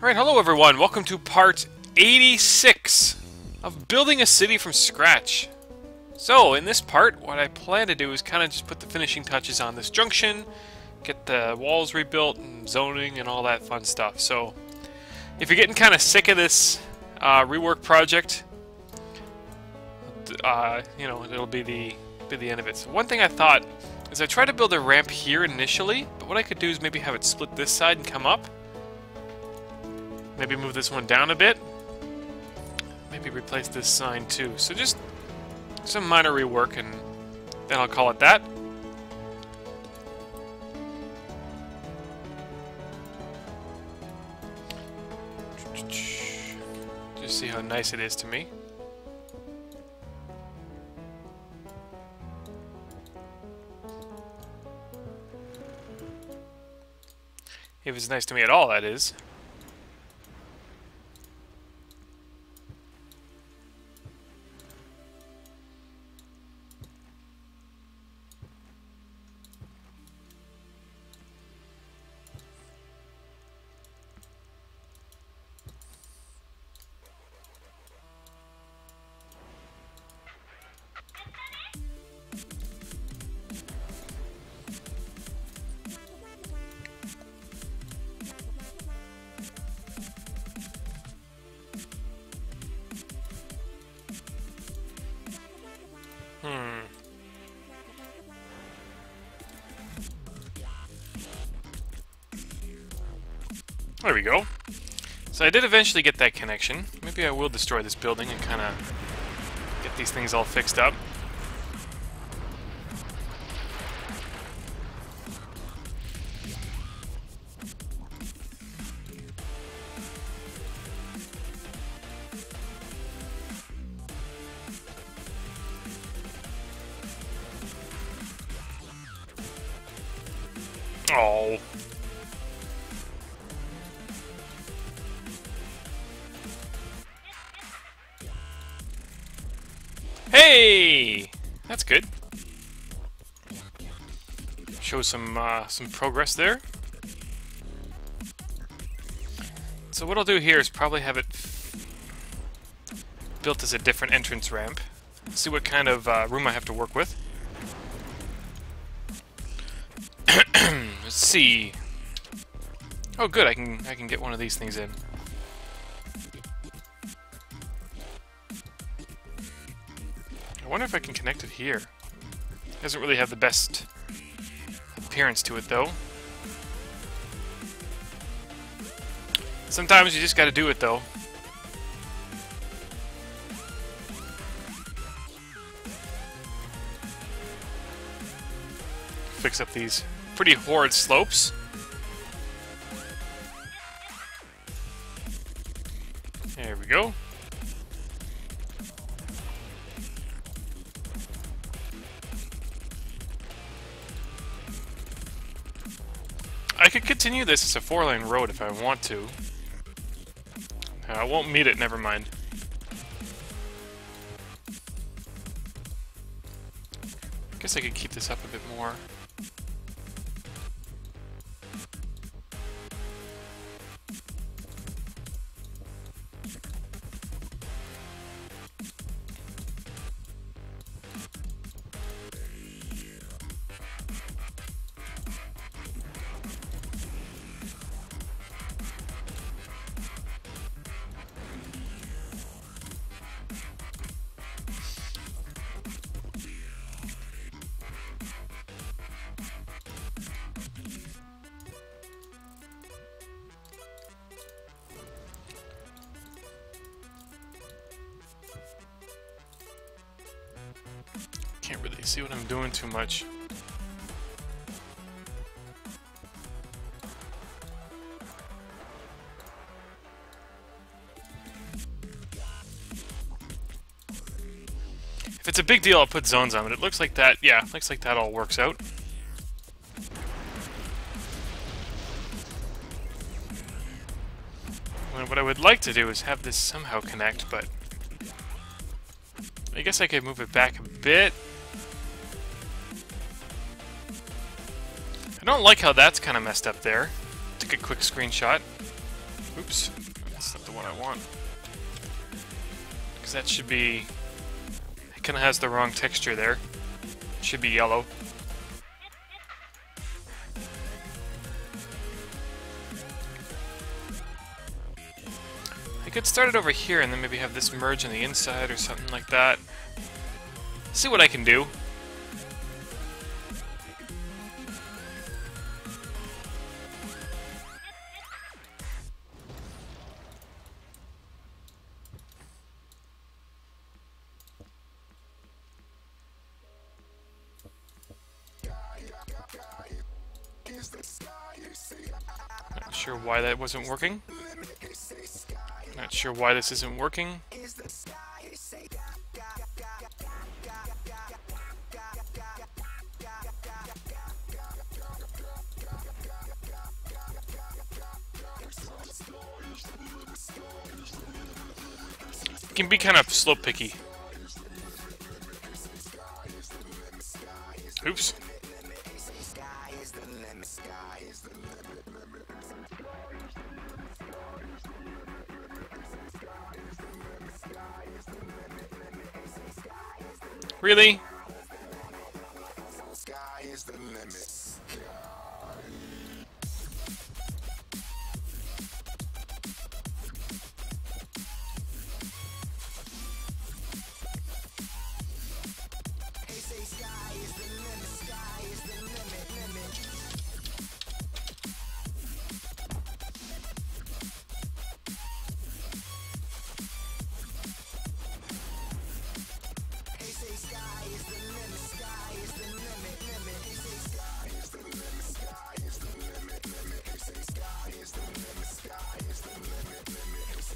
Alright, hello everyone. Welcome to part 86 of building a city from scratch. So, in this part, what I plan to do is kind of just put the finishing touches on this junction, get the walls rebuilt, and zoning, and all that fun stuff. So, if you're getting kind of sick of this rework project, you know, it'll be the end of it. So one thing I thought is I tried to build a ramp here initially, but what I could do is maybe have it split this side and come up. Maybe move this one down a bit. Maybe replace this sign too. So just some minor rework, and then I'll call it that. Just see how nice it is to me. If it's nice to me at all, that is. There we go. So I did eventually get that connection. Maybe I will destroy this building and kind of get these things all fixed up. Oh. Hey, that's good. Show some progress there. So what I'll do here is probably have it built as a different entrance ramp. See what kind of room I have to work with. Let's see. Oh, good. I can get one of these things in. I wonder if I can connect it here. Doesn't really have the best appearance to it, though. Sometimes you just gotta do it, though. Fix up these pretty horrid slopes. There we go. I could continue this as a 4-lane road if I want to. I won't meet it, never mind. I guess I could keep this up a bit more. Can't really see what I'm doing too much. If it's a big deal, I'll put zones on it. It looks like that, yeah, looks like that all works out. Well, what I would like to do is have this somehow connect, but I guess I could move it back a bit. I don't like how that's kind of messed up there. Took a quick screenshot. Oops, that's not the one I want. Because that should be... It kind of has the wrong texture there. It should be yellow. I could start it over here and then maybe have this merge on the inside or something like that. See what I can do. Not sure why that wasn't working. Not sure why this isn't working. It can be kind of slope picky. Oops. Really?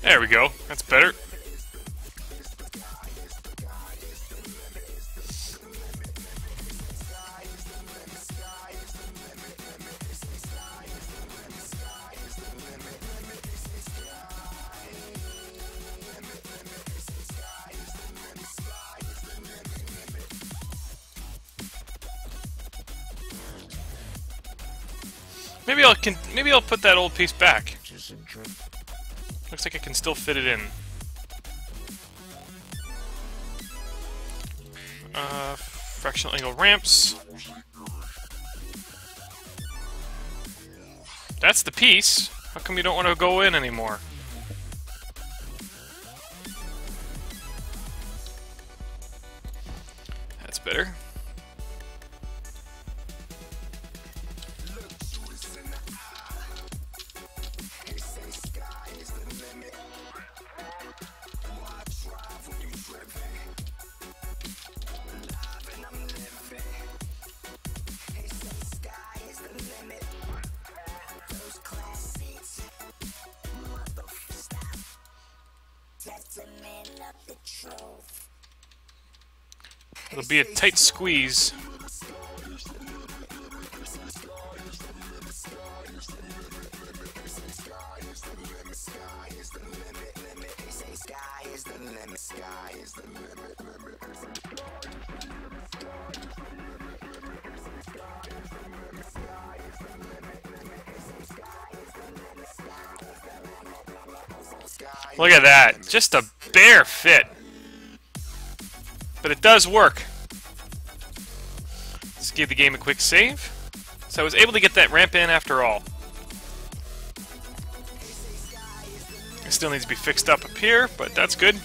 There we go. That's better. Maybe I'll put that old piece back. Looks like I can still fit it in. Fractional angle ramps. That's the piece. How come you don't want to go in anymore? That's better. It'll be a tight squeeze. Look at that. Just a bare fit. But it does work. Let's give the game a quick save. So I was able to get that ramp in after all. It still needs to be fixed up here, but that's good.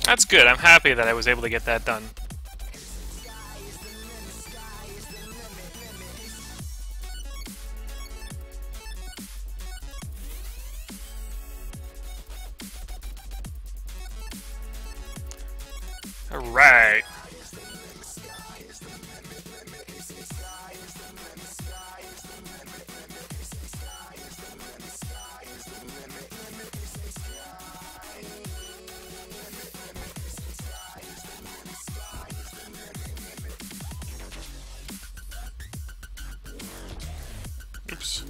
That's good. I'm happy that I was able to get that done. Alright. Oops.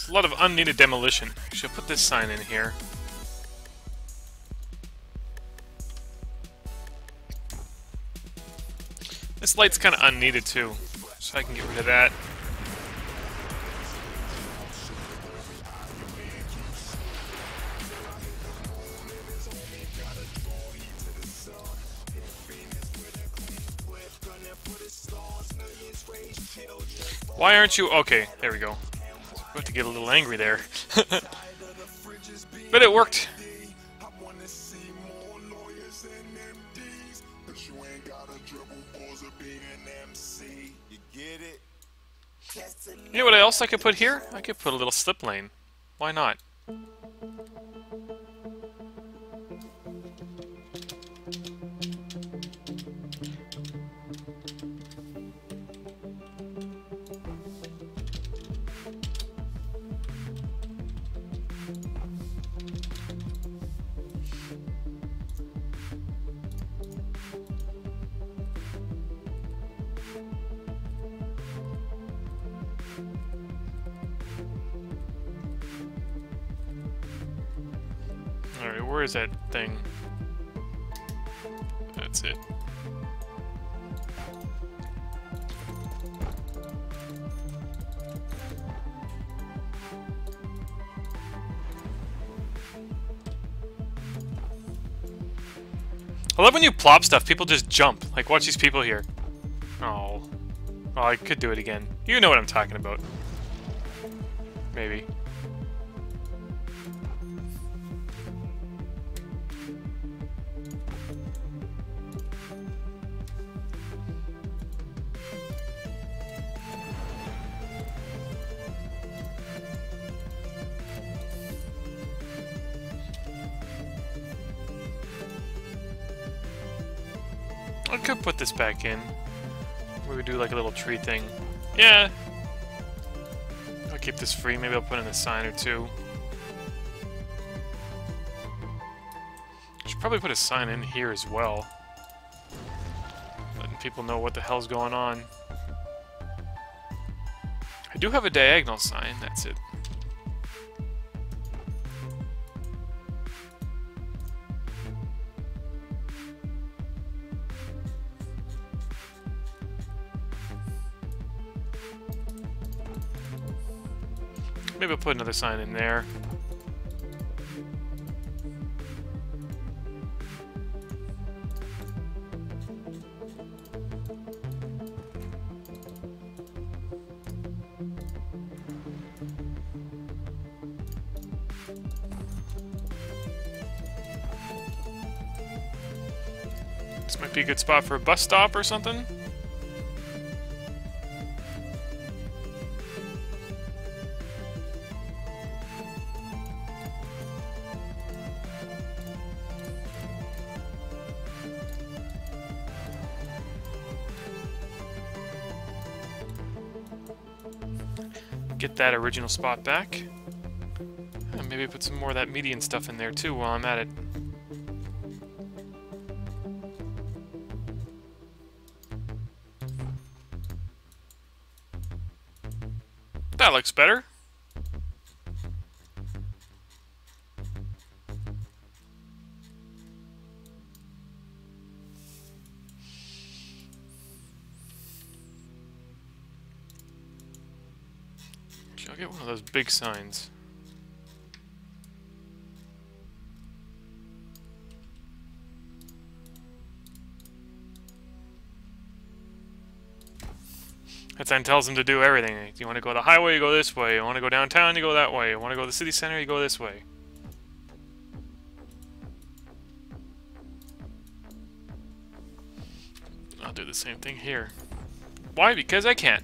There's a lot of unneeded demolition. Should put this sign in here. This light's kind of unneeded too, so I can get rid of that. Why aren't you... Okay, there we go. I was about to get a little angry there. But it worked. You know what else I could put here? I could put a little slip lane. Why not? Alright, where is that thing? That's it. I love when you plop stuff, people just jump. Like, watch these people here. Oh. Oh, I could do it again. You know what I'm talking about. Maybe. I could put this back in. We would do like a little tree thing. Yeah. I'll keep this free. Maybe I'll put in a sign or two. Should probably put a sign in here as well. Letting people know what the hell's going on. I do have a diagonal sign, that's it. Maybe I'll put another sign in there. This might be a good spot for a bus stop or something. Get that original spot back. And maybe put some more of that median stuff in there too while I'm at it. That looks better. I'll get one of those big signs. That sign tells them to do everything. If you want to go to the highway, you go this way. You want to go downtown, you go that way. You want to go to the city center, you go this way. I'll do the same thing here. Why? Because I can.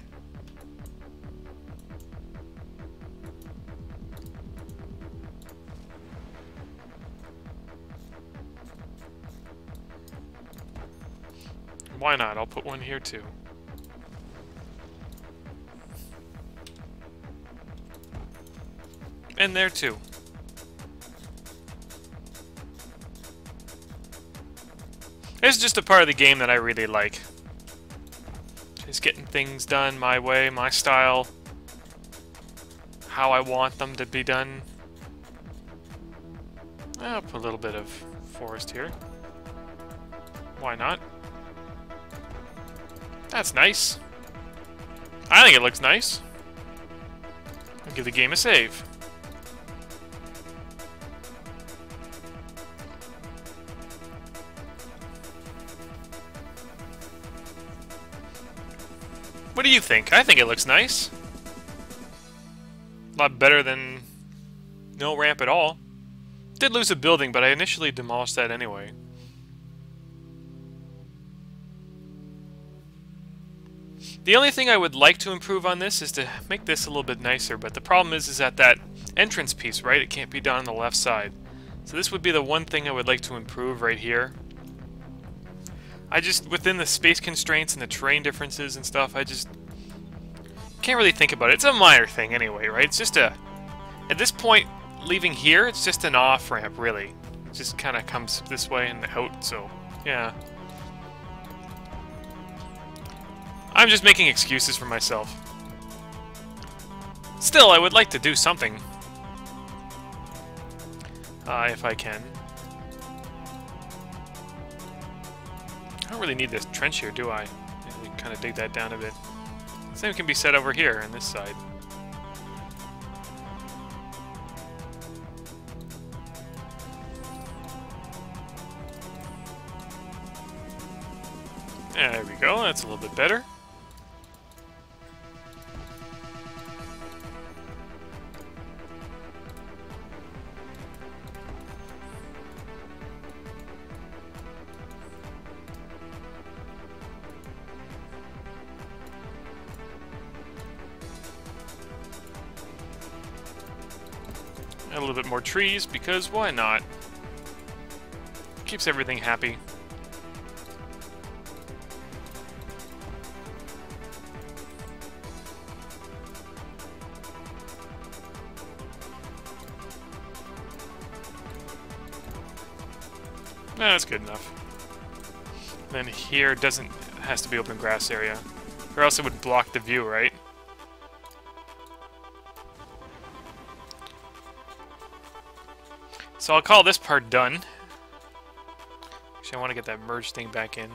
Why not? I'll put one here too. And there too. This is just a part of the game that I really like. Just getting things done my way, my style. how I want them to be done. I'll put a little bit of forest here. Why not? That's nice. I think it looks nice. I'll give the game a save. What do you think? I think it looks nice. A lot better than no ramp at all. Did lose a building, but I initially demolished that anyway. The only thing I would like to improve on this is to make this a little bit nicer, but the problem is that that entrance piece, right, it can't be done on the left side. So this would be the one thing I would like to improve right here. I just, within the space constraints and the terrain differences and stuff, I just can't really think about it. It's a minor thing anyway, right? It's just a, at this point, leaving here, it's just an off-ramp, really. It just kind of comes this way and out, so, yeah. I'm just making excuses for myself. Still, I would like to do something. If I can. I don't really need this trench here, do I? Maybe kind of dig that down a bit. Same can be said over here on this side. There we go, that's a little bit better. A little bit more trees, because why not? Keeps everything happy. That's good enough. Then here has to be open grass area, or else it would block the view, right? So I'll call this part done. Actually, I want to get that merge thing back in.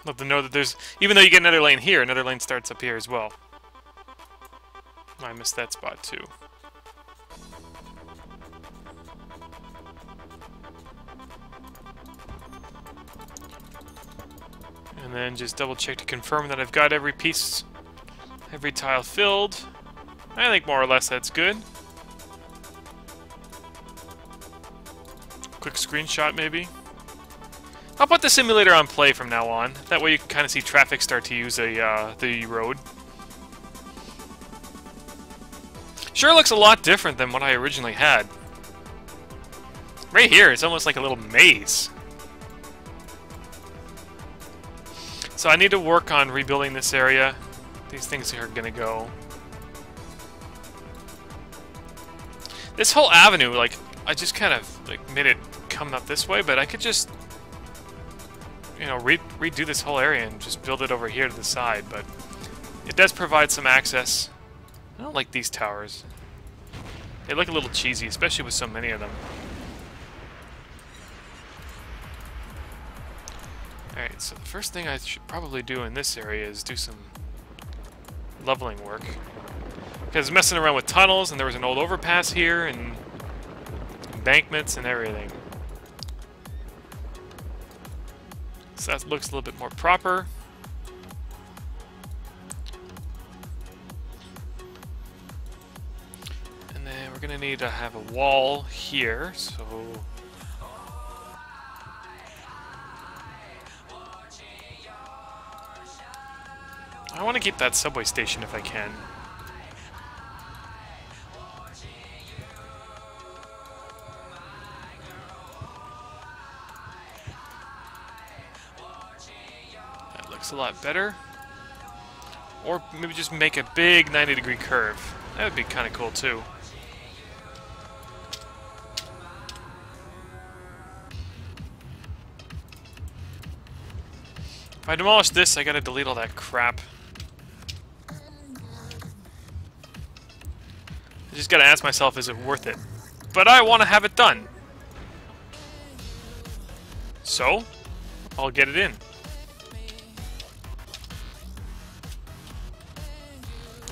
Let them know that there's, even though you get another lane here, another lane starts up here as well. I missed that spot too. And then just double check to confirm that I've got every piece, every tile filled. I think more or less that's good. Quick screenshot maybe. I'll put the simulator on play from now on. That way you can kind of see traffic start to use the road. Sure looks a lot different than what I originally had. Right here, it's almost like a little maze. So I need to work on rebuilding this area. These things are gonna go. This whole avenue, like, I just kind of like made it come up this way, but I could just, you know, redo this whole area and just build it over here to the side, but it does provide some access. I don't like these towers. They look a little cheesy, especially with so many of them. Alright, so the first thing I should probably do in this area is do some leveling work. Because messing around with tunnels, and there was an old overpass here, and embankments and everything. So that looks a little bit more proper. And then we're going to need to have a wall here, so... I want to keep that subway station if I can. That looks a lot better. Or maybe just make a big 90-degree curve. That would be kind of cool too. I demolish this, I gotta delete all that crap. I just gotta ask myself, is it worth it? But I want to have it done. So, I'll get it in.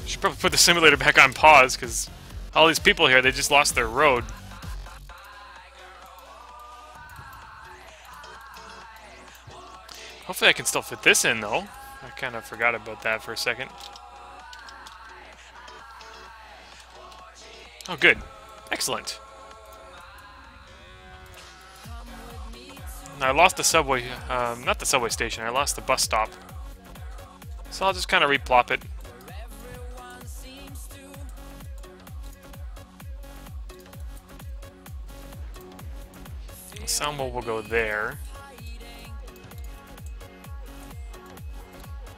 Should probably put the simulator back on pause, because all these people here, they just lost their road. Hopefully I can still fit this in, though. I kind of forgot about that for a second. Oh, good. Excellent. I lost the subway, not the subway station, I lost the bus stop. So I'll just kind of replop it. The soundbowl will go there.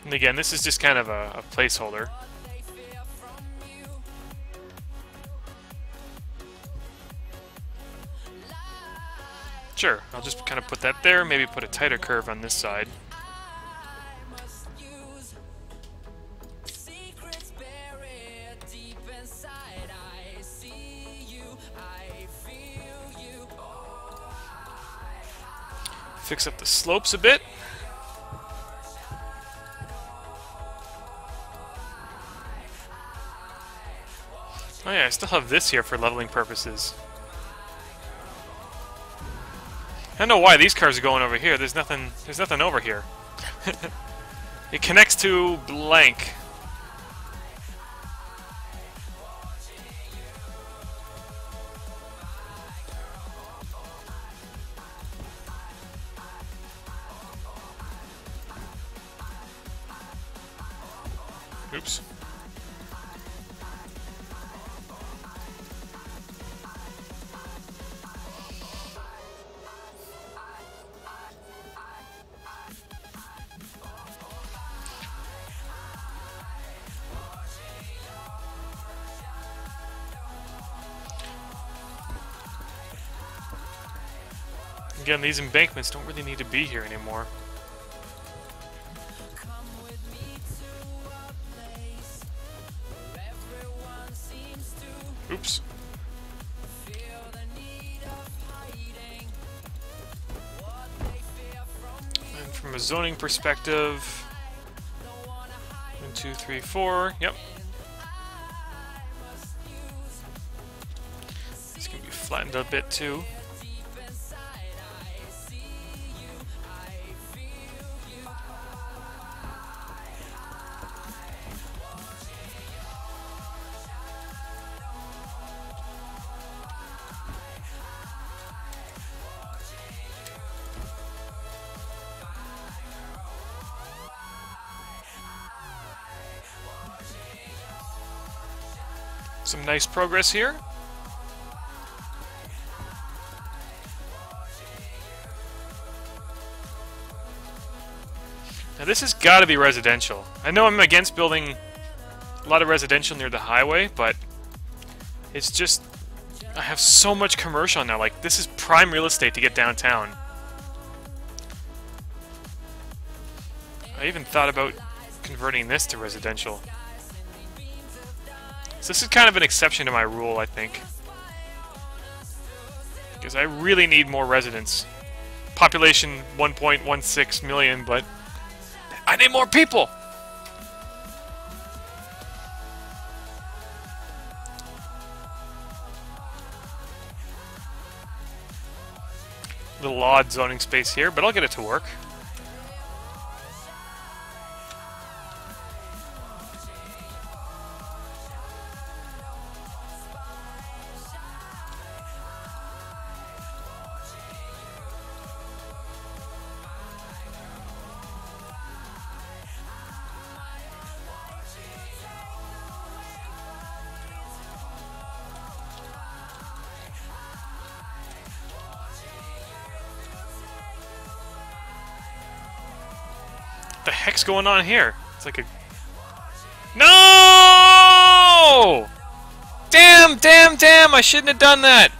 And again, this is just kind of a placeholder. Sure, I'll just kind of put that there, maybe put a tighter curve on this side. Fix up the slopes a bit. Oh yeah, I still have this here for leveling purposes. I don't know why these cars are going over here. There's nothing over here. It connects to blank. Oops. Again, these embankments don't really need to be here anymore. Oops. And from a zoning perspective, 1, 2, 3, 4. Yep. This can be flattened a bit too. Some nice progress here. Now this has got to be residential. I know I'm against building a lot of residential near the highway, but it's just, I have so much commercial now. Like, this is prime real estate to get downtown. I even thought about converting this to residential. So this is kind of an exception to my rule, I think. Because I really need more residents. Population 1.16 million, but I need more people! Little odd zoning space here, but I'll get it to work. What the heck's going on here? It's like a... No! Damn, damn, damn! I shouldn't have done that!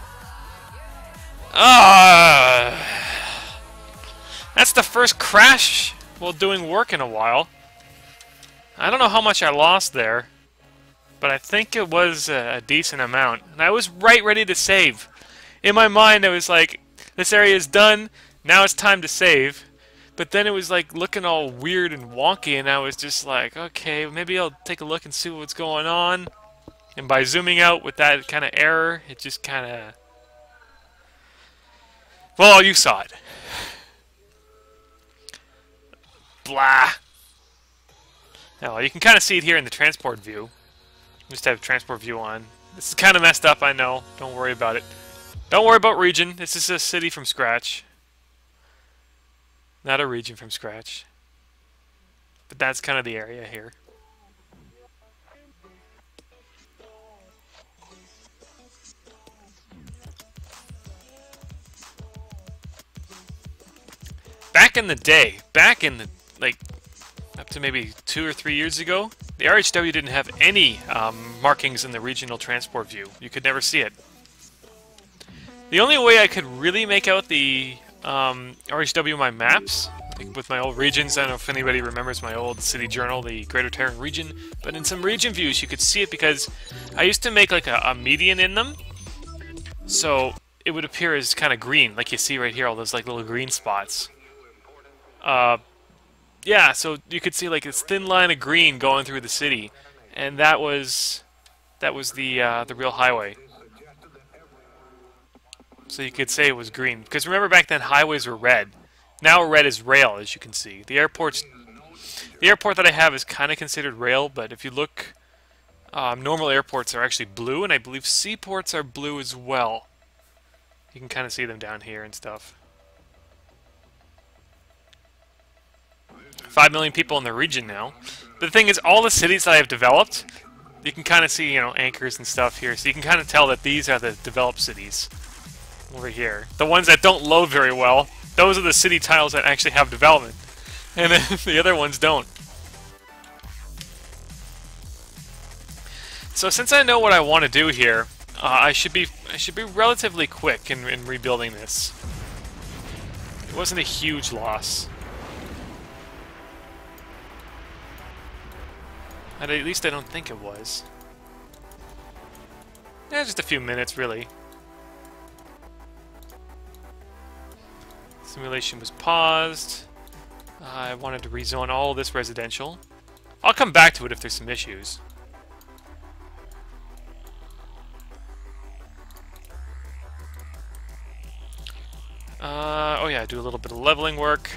That's the first crash well, doing work in a while. I don't know how much I lost there, but I think it was a decent amount. And I was right ready to save. In my mind, I was like, this area is done, now it's time to save. But then it was like looking all weird and wonky, and I was just like, okay, maybe I'll take a look and see what's going on. And by zooming out with that kind of error, it just kind of... Well, you saw it. Blah. Now, you can kind of see it here in the transport view. Just have transport view on. This is kind of messed up, I know. Don't worry about it. Don't worry about region. This is a city from scratch. Not a region from scratch. But that's kind of the area here. Back in the day, like, up to maybe 2 or 3 years ago, the RHW didn't have any markings in the regional transport view. You could never see it. The only way I could really make out the RHW in my maps, like with my old regions, I don't know if anybody remembers my old city journal, the Greater Terran region, but in some region views you could see it because I used to make like a median in them, so it would appear as kind of green, like you see right here, all those like little green spots. Yeah, so you could see like this thin line of green going through the city, and that was the real highway. So you could say it was green, because remember back then highways were red. Now red is rail, as you can see. The airport that I have is kind of considered rail, but if you look, normal airports are actually blue, and I believe seaports are blue as well. You can kind of see them down here and stuff. 5 million people in the region now. But the thing is, all the cities that I have developed, you can kind of see, you know, anchors and stuff here. So you can kind of tell that these are the developed cities over here. The ones that don't load very well, those are the city tiles that actually have development. And then the other ones don't. So since I know what I want to do here, I should be relatively quick in rebuilding this. It wasn't a huge loss. At least I don't think it was. Yeah, just a few minutes, really. Simulation was paused. I wanted to rezone all this residential. I'll come back to it if there's some issues. Oh yeah, do a little bit of leveling work.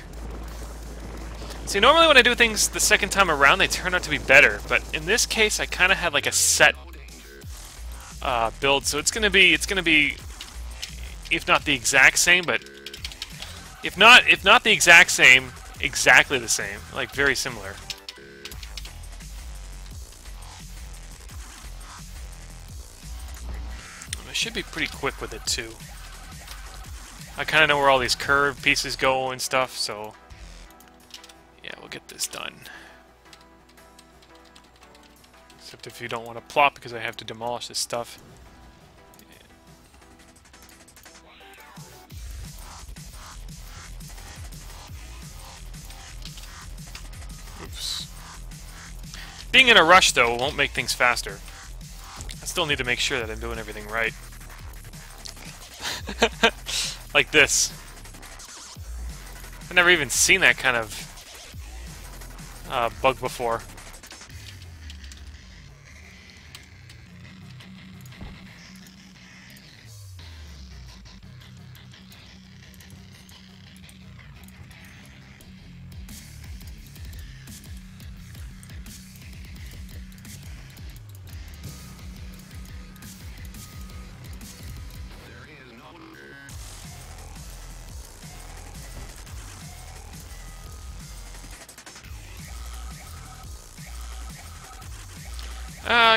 See, normally when I do things the second time around, they turn out to be better, but in this case, I kind of had like a set build, so it's gonna be, if not the exact same, but if not the exact same, exactly the same, like very similar. I should be pretty quick with it too. I kind of know where all these curved pieces go and stuff, so yeah, we'll get this done. Except if you don't want to plot because I have to demolish this stuff. Oops. Being in a rush, though, won't make things faster. I still need to make sure that I'm doing everything right. Like this. I've never even seen that kind of bug before.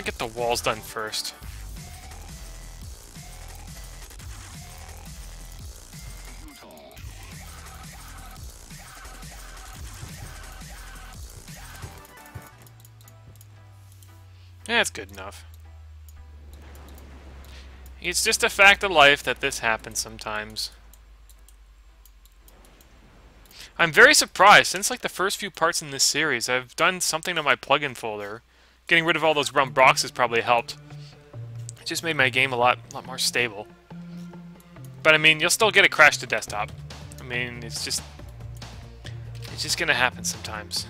Get the walls done first. Yeah, it's good enough. It's just a fact of life that this happens sometimes. I'm very surprised. Since like the first few parts in this series, I've done something to my plugin folder. Getting rid of all those round boxes probably helped. It just made my game a lot more stable. But I mean, you'll still get a crash to desktop. I mean, it's just gonna happen sometimes.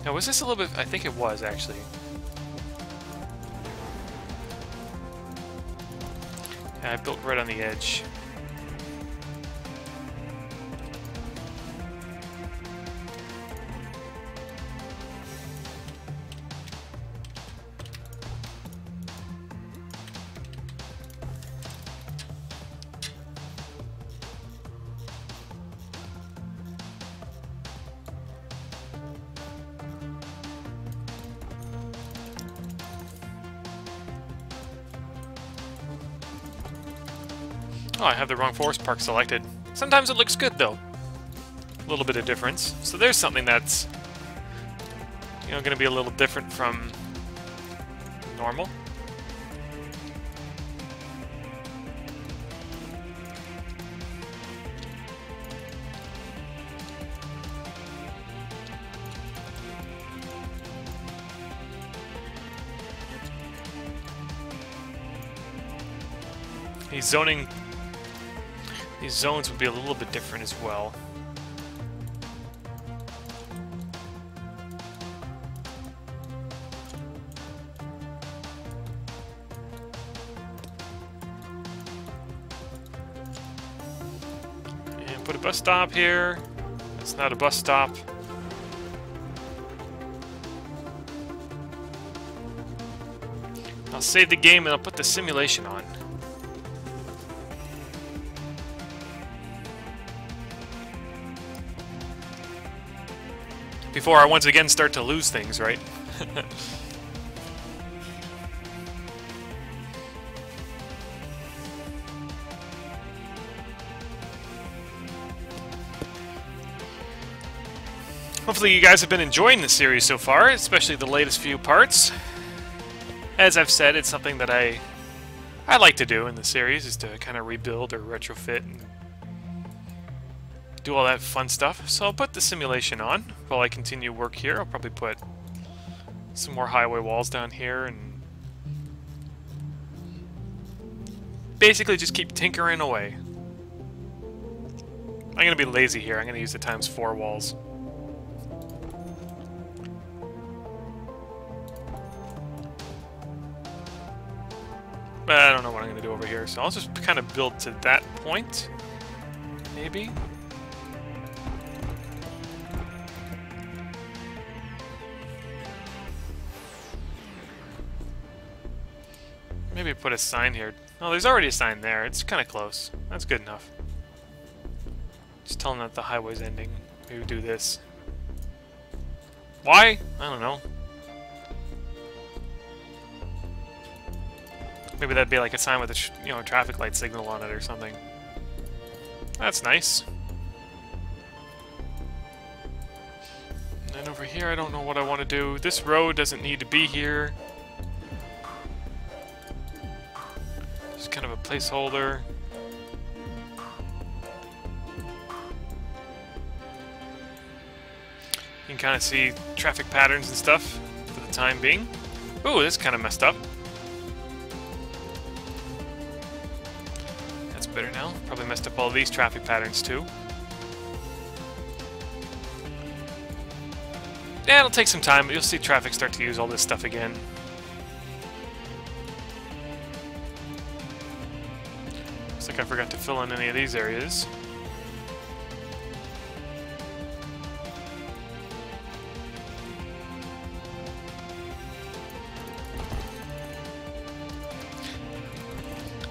Now, was this a little bit... I think it was, actually. Yeah, I built right on the edge. Oh, I have the wrong forest park selected. Sometimes it looks good, though. A little bit of difference. So there's something that's, you know, going to be a little different from normal. These zones would be a little bit different as well. And put a bus stop here. It's not a bus stop. I'll save the game and I'll put the simulation on. Before I once again start to lose things, right? Hopefully you guys have been enjoying the series so far, especially the latest few parts. As I've said, it's something that I like to do in the series, is to kind of rebuild or retrofit and do all that fun stuff. So I'll put the simulation on while I continue work here. I'll probably put some more highway walls down here and basically just keep tinkering away. I'm going to be lazy here. I'm going to use the ×4 walls. But I don't know what I'm going to do over here, so I'll just kind of build to that point, maybe. Maybe put a sign here. Oh, there's already a sign there. It's kind of close. That's good enough. Just tell them that the highway's ending. Maybe do this. Why? I don't know. Maybe that'd be like a sign with a a traffic light signal on it or something. That's nice. And then over here, I don't know what I want to do. This road doesn't need to be here. Just kind of a placeholder. You can kind of see traffic patterns and stuff for the time being. Ooh, this is kind of messed up. That's better now. Probably messed up all these traffic patterns too. Yeah, it'll take some time, but you'll see traffic start to use all this stuff again. Looks like I forgot to fill in any of these areas.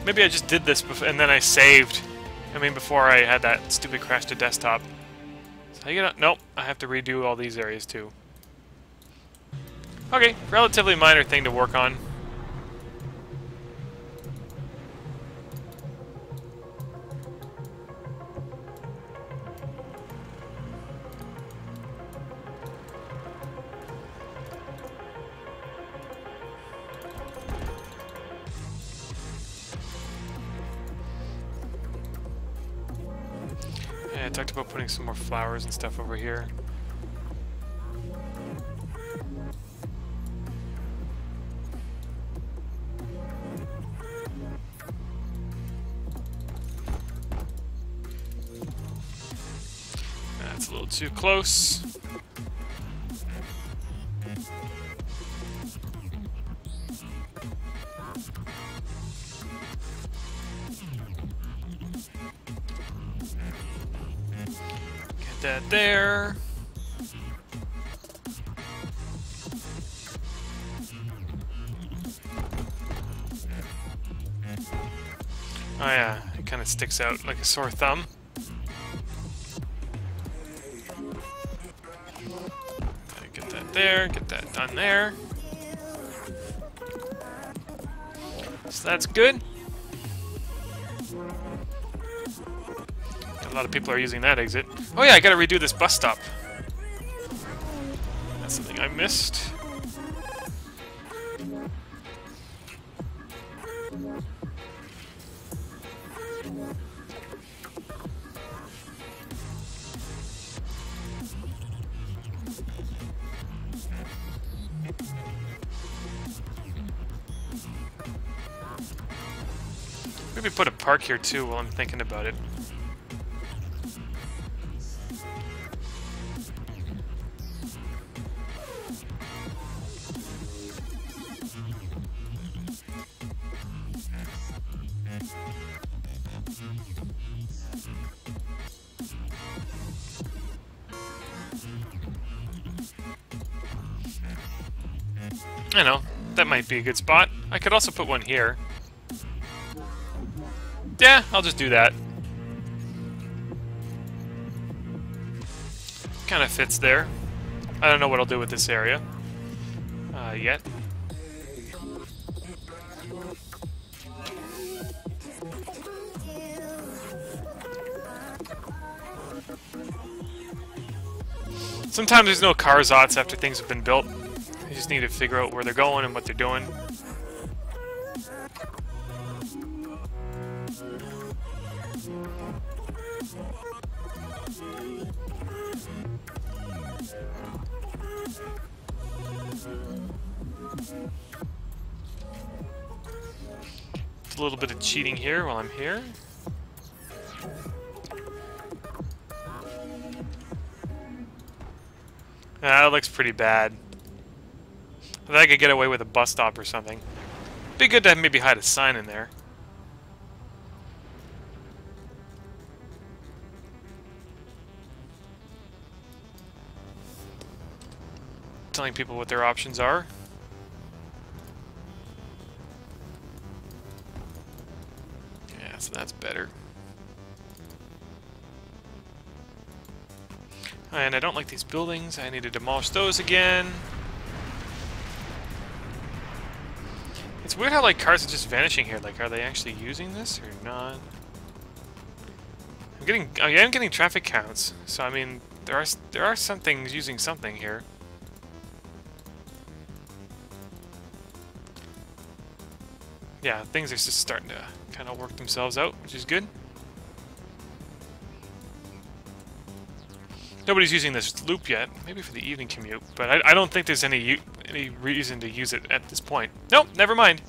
Maybe I just did this before, and then I saved. I mean, before I had that stupid crash to desktop. So you gonna? Nope. I have to redo all these areas too. Okay, relatively minor thing to work on. I talked about putting some more flowers and stuff over here. That's a little too close. That there. Oh yeah, it kind of sticks out like a sore thumb. Get that there, get that done there. So that's good. A lot of people are using that exit. Oh yeah, I gotta redo this bus stop. That's something I missed. Maybe put a park here too while I'm thinking about it. I know, that might be a good spot. I could also put one here. Yeah, I'll just do that. Kind of fits there. I don't know what I'll do with this area yet. Sometimes there's no car zots after things have been built. You just need to figure out where they're going and what they're doing. A little bit of cheating here while I'm here. That looks pretty bad. I think I could get away with a bus stop or something. Be good to maybe hide a sign in there. Telling people what their options are. Yeah, so that's better. And I don't like these buildings. I need to demolish those again. It's weird how like cars are just vanishing here. Like, are they actually using this or not? I am getting traffic counts. So I mean, there are some things using something here. Yeah, things are just starting to kind of work themselves out, which is good. Nobody's using this loop yet, maybe for the evening commute, but I don't think there's any reason to use it at this point. Nope, never mind.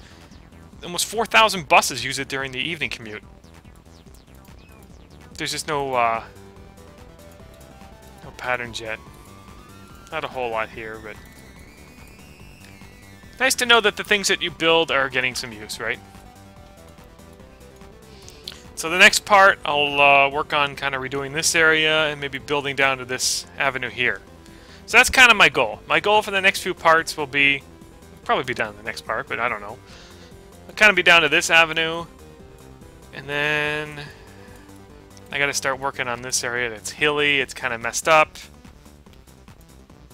Almost 4,000 buses use it during the evening commute. There's just no patterns yet. Not a whole lot here, but nice to know that the things that you build are getting some use, right? So the next part, I'll work on kind of redoing this area and maybe building down to this avenue here. So that's kind of my goal. My goal for the next few parts will be, probably be down to the next part, but I don't know. I'll kind of be down to this avenue, and then I got to start working on this area that's hilly, it's kind of messed up.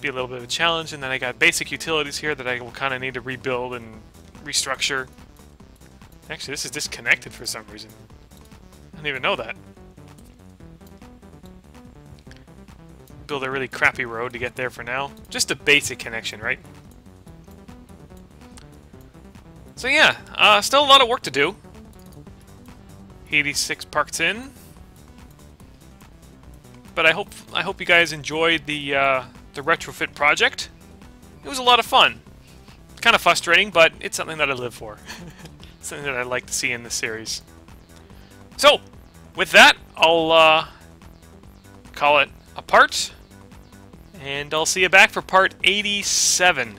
Be a little bit of a challenge, and then I got basic utilities here that I will kind of need to rebuild and restructure. Actually, this is disconnected for some reason. I didn't even know that. Build a really crappy road to get there for now. Just a basic connection, right? So yeah, still a lot of work to do. 86 parts in. but I hope you guys enjoyed the retrofit project. It was a lot of fun. Kind of frustrating, but it's something that I live for. Something that I like to see in this series. So, with that, I'll call it a part, and I'll see you back for part 87.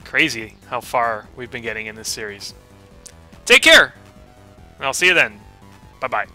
Crazy how far we've been getting in this series. Take care, and I'll see you then. Bye-bye.